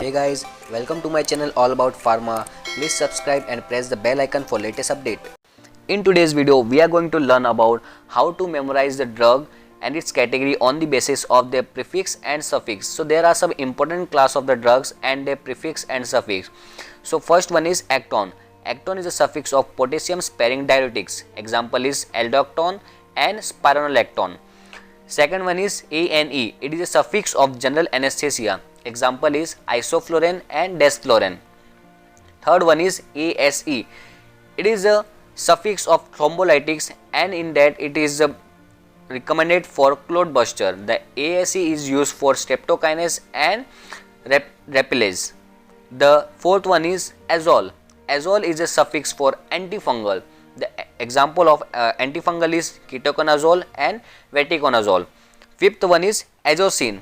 Hey guys, welcome to my channel all about pharma. Please subscribe and press the bell icon for latest update. In today's video, we are going to learn about how to memorize the drug and its category on the basis of their prefix and suffix. So there are some important class of the drugs and their prefix and suffix. So first one is Acton. Acton is a suffix of potassium sparing diuretics. Example is Aldactone and Spironolactone. Second one is ANE. It is a suffix of general anesthesia. Example is isoflurane and desflurane. Third one is ASE. It is a suffix of thrombolytics, and in that it is recommended for clot buster. The ASE is used for streptokinase and repellase. The fourth one is azole. Azole is a suffix for antifungal. The example of antifungal is ketoconazole and veticonazole. Fifth one is azosine.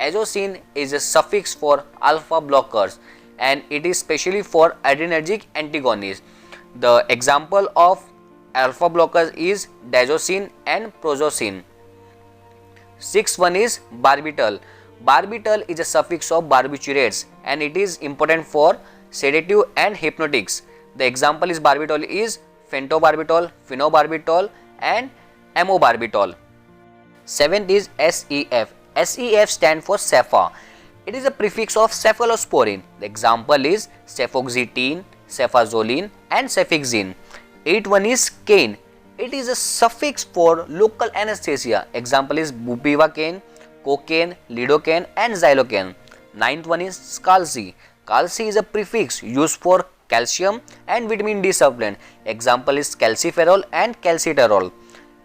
Azosine is a suffix for alpha blockers, and it is specially for adrenergic antagonists. The example of alpha blockers is diazosine and prozosine. Sixth one is barbital. Barbital is a suffix of barbiturates, and it is important for sedative and hypnotics. The example is barbital is pentobarbital, phenobarbital and amobarbital. Seventh is SEF. SEF stands for Cepha. It is a prefix of cephalosporin. The example is cefoxetine, cefazoline and cefixime. Eighth one is cane. It is a suffix for local anesthesia. Example is bupivacaine, cocaine, lidocaine and xylocaine. Ninth one is Scalzi. Calci is a prefix used for calcium and vitamin D supplement. Example is calciferol and calciterol.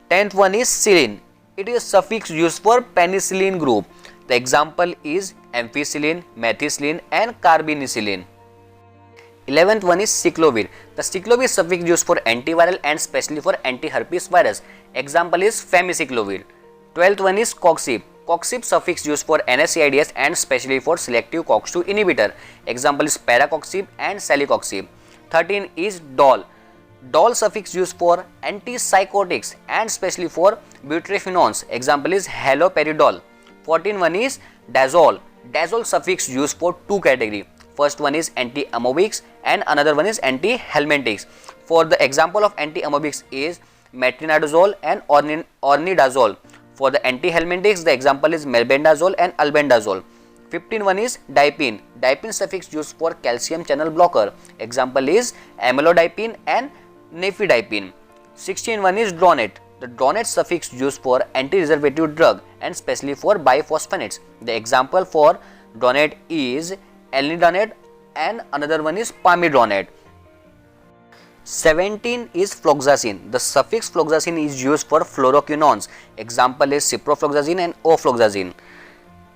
Tenth one is Serine. It is a suffix used for penicillin group. The example is ampicillin, methicillin and carbenicillin. 11th one is Ciclovir. The Ciclovir suffix used for antiviral and specially for anti-herpes virus. Example is Famiciclovir. 12th one is Coxib. Coxib suffix used for NSAIDs and specially for selective COX-2 inhibitor. Example is Paracoxib and Celecoxib. 13 is Dol. Dol suffix used for antipsychotics and specially for butyrophenones. Example is haloperidol. 14 one is Dazole. Dazole suffix used for two category. First one is anti-amoebics and another one is anti-helminthics. For the example of anti-amoebics is metronidazole and ornidazole. For the anti-helminthics, the example is melbendazole and albendazole. 15 one is Dipine. Dipine suffix used for calcium channel blocker. Example is amlodipine and nifedipine. 16 one is Dronate. The Dronate suffix used for anti-reservative drug and specially for biphosphonates. The example for Dronate is Elnidronate and another one is Pamidronate. 17 is Floxacin. The suffix Floxacin is used for fluoroquinones. Example is ciprofloxacin and ofloxacin.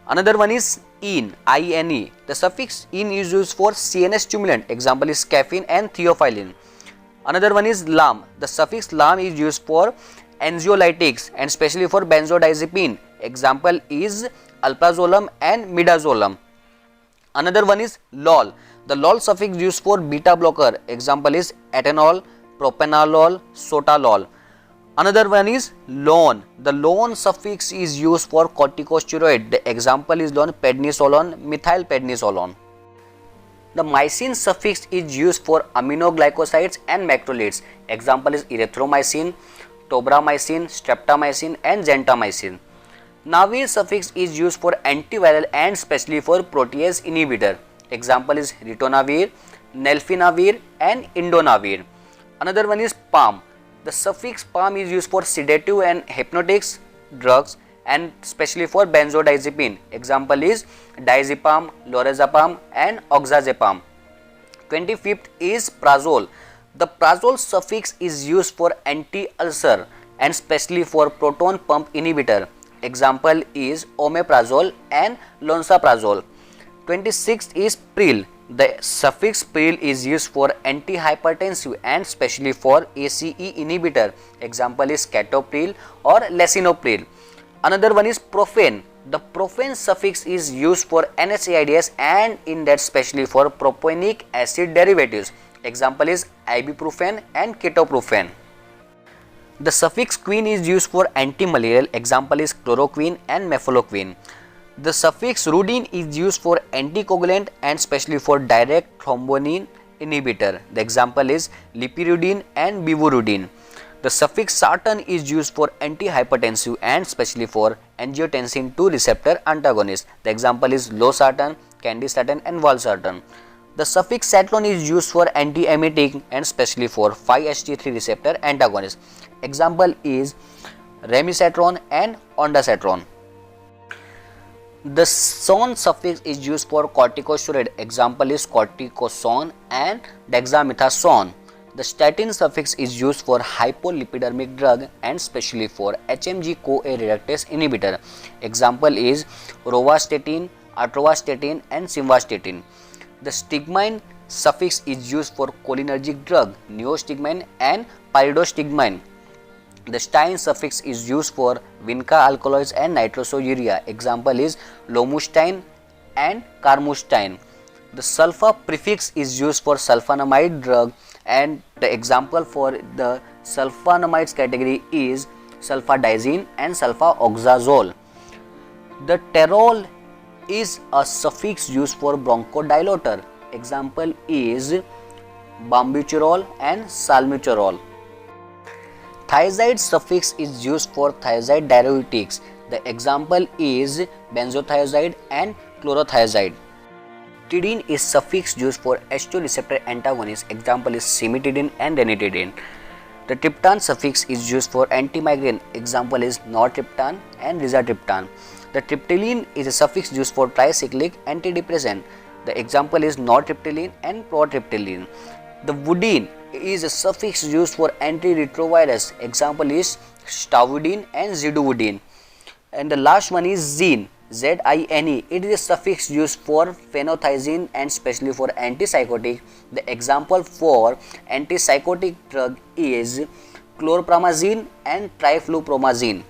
Another one is INE. INE. The suffix INE is used for CNS stimulant. Example is caffeine and theophylline. Another one is LAM. The suffix LAM is used for anxiolytics and especially for benzodiazepine. Example is alprazolam and midazolam. Another one is LOL. The LOL suffix used for beta blocker. Example is ethanol, propanolol, sotalol. Another one is LON. The LON suffix is used for corticosteroid. The example is prednisolone, methylprednisolone. The mycin suffix is used for aminoglycosides and macrolides. Example is erythromycin, tobramycin, streptomycin and gentamicin. Navir suffix is used for antiviral and specially for protease inhibitor. Example is ritonavir, nelfinavir and indonavir. Another one is PAM. The suffix PAM is used for sedative and hypnotics drugs and specially for benzodiazepine. Example is diazepam, lorazepam and oxazepam. 25th is Prazole. The Prazole suffix is used for anti-ulcer and specially for proton pump inhibitor. Example is omeprazole and lansoprazole. 26th is Pril. The suffix Pril is used for antihypertensive and specially for ACE inhibitor. Example is captopril or lisinopril. Another one is Profen. The Profen suffix is used for NSAIDs and in that specially for propionic acid derivatives. Example is ibuprofen and ketoprofen. The suffix queen is used for antimalarial. Example is chloroquine and mefloquine. The suffix rudine is used for anticoagulant and especially for direct thrombin inhibitor. The example is lipirudine and bivorudine. The suffix sartan is used for antihypertensive and especially for angiotensin II receptor antagonist. The example is losartan, candesartan and valsartan. The suffix satlon is used for antiemetic and especially for 5-HT3 receptor antagonist. Example is remisatron and ondansetron. The son suffix is used for corticosteroid. Example is cortisone and dexamethasone. The statin suffix is used for hypolipidermic drug and especially for HMG-CoA reductase inhibitor. Example is rovastatin, atorvastatin and simvastatin. The stigmine suffix is used for cholinergic drug, neostigmine and pyridostigmine. The stine suffix is used for vinca alkaloids and nitrosourea. Example is lomustine and carmustine. The sulfa prefix is used for sulfonamide drug, and the example for the sulfonamides category is sulfadiazine and sulfaoxazole. The terol is a suffix used for bronchodilator. Example is bombuterol and salmeterol. Thiazide suffix is used for thiazide diuretics. The example is benzothiazide and chlorothiazide. Tidine is suffix used for H2 receptor antagonist. Example is cimetidine and ranitidine. The triptan suffix is used for anti-migraine. Example is nortriptan and rizatriptan. The triptyline is a suffix used for tricyclic antidepressant. The example is nortriptyline and protriptyline. The woodine is a suffix used for antiretrovirus. Example is stavudine and zidovudine. And the last one is zine. Z-I-N-E. It is a suffix used for phenothiazine and especially for antipsychotic. The example for antipsychotic drug is chlorpromazine and triflupromazine.